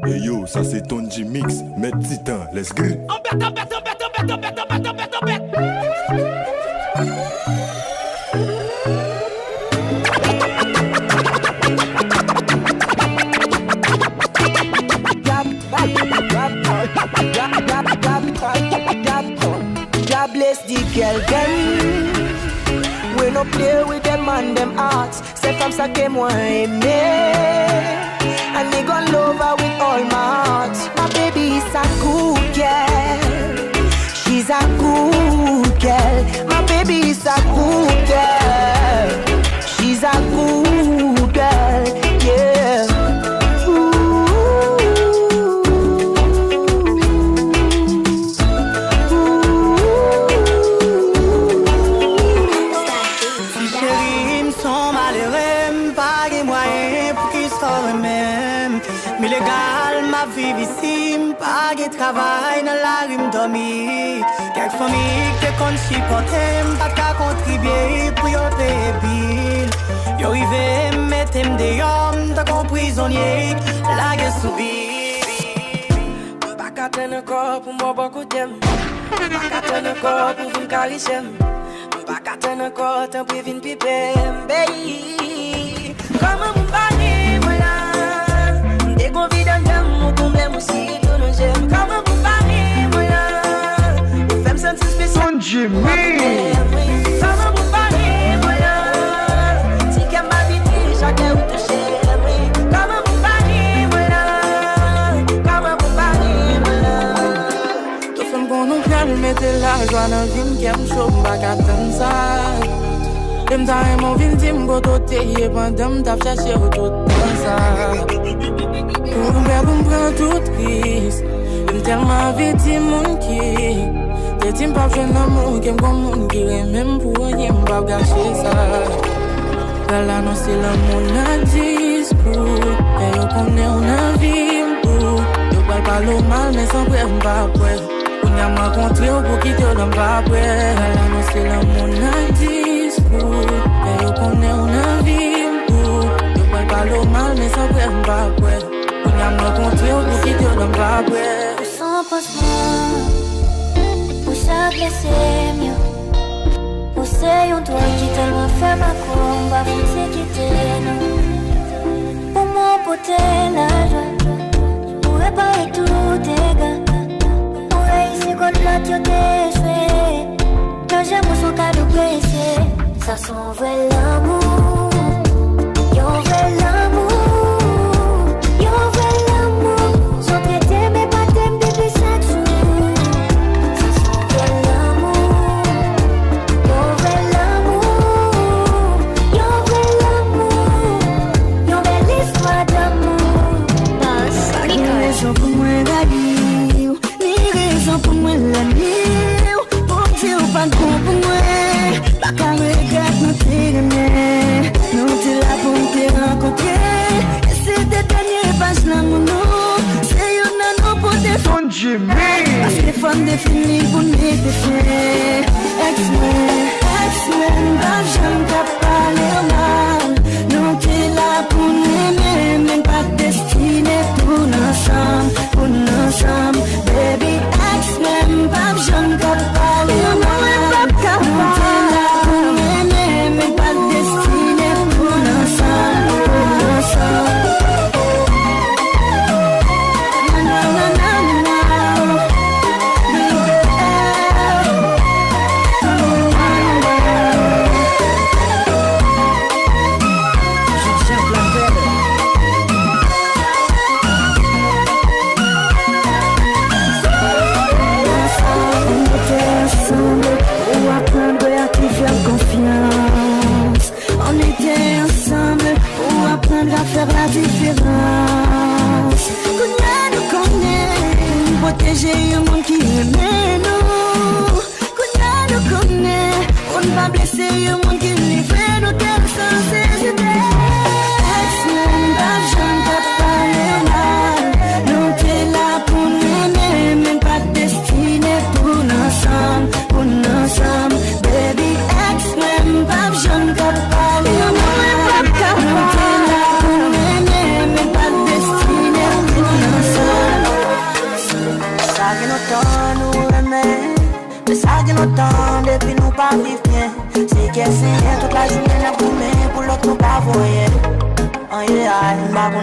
Hey yo, ça c'est ton G-Mix, mets titan, let's go. God bless the girl them. We no play with them and them hearts. Say from sake moi aimer. And me gon' love her with all my heart. My baby is a good girl. She's a good girl. My baby is a good girl. She's a good girl. Yeah. Illégal, ma vie ici, pas de travail dans la rue dormi. Quelques familles qui comptent supporter, pas qu'à contribuer pour y payer bill. Yo rivé, mettez-moi des hommes, t'as compris prisonnier, la guerre subie. Pas qu'à tenir corps pour moi beaucoup d'aimes. Pas qu'à tenir corps pour vous caresser. Pas qu'à tenir corps, t'en peux venir piper, baby. Comme un bani, voilà. Convidant mon problème aussi, tout nous j'aime. Comme un compagnie, moi, vous faites me sentir spécial. Mon Dieu, comme un compagnie, moi, si qu'elle m'a dit, chacun vous touche. Comme un compagnie, moi, comme un compagnie, moi. Tout fait qu'on nous calme, mettez la joie dans la vie, qui aime chaud, m'a qu'attendre ça. Dem time mon vintim go to te pendant t'a cherché tout ça. Pour me prendre toute crise. Dem tellement victime mon qui. Te tim pas jeune l'amour qui me comme mon qui même pour rien pas gâcher ça. Gal annoncer l'amour na discours. Et yo connaît on a vie pour. Yo pas le mal mais sans prendre pas près. On a rencontré pour quitter dans pas près. Gal annoncer l'amour na discours. Et yo connaît on a vie pour. Yo pas le mal mais sans prendre pas près. On a rencontré pour quitter dans pas près. Pour son pansement, pour chaque blessé mieux. Pour ces yon toi qui tellement fait ma combat, faut se quitter nous. Pour mon poté la joie, pour réparer tout dégâts. Pour réussir contre la tiote échouée. Quand j'aime son cadeau blessé, ça son vrai l'amour. Yon vrai l'amour. Yon vrai l'amour. J'en traité mais pas t'aime depuis chaque jour. Ça son vrai l'amour. Yon vrai l'amour. Yon vrai l'amour. Yon belle histoire d'amour. Ni raison pour moi d'aller, ni raison pour moi l'année. Pour dire pas de bon pour moi. Pas qu'à regretter nous t'aimer. Nous t'es là pour te rencontrer. Et c'est des derniers pages l'amour nous. C'est yon nan pour te fondre. Parce que femmes définies pour nous défier. Ex-men, bah j'aime pas parler mal. Nous t'es là pour nous aimer. Même pas destiné pour nous ensemble, baby. Ex-men, bah j'aime pas parler mal. Nous t'es là pour nous aimer. Même pas destiné pour nous ensemble. On était ensemble pour apprendre à faire la différence. Qu'on nous connaît, protéger un monde qui aimait nous. Qu'on nous connaît, on ne va blesser un monde qui livrait nos terres sans hésiter. Ex-men, j'aime pas parler mal. Nous t'es là pour nous aimer, même pas destiné pour nous ensemble, baby. Ex-men, j'aime pas parler mal. Nous t'es là pour nous aimer, même pas destiné pour nous ensemble. longtemps depuis nous pas vivre bien. C'est qu'elle toute la journée n'a plus pour l'autre nous pas voyer. Oh yeah, ma bon,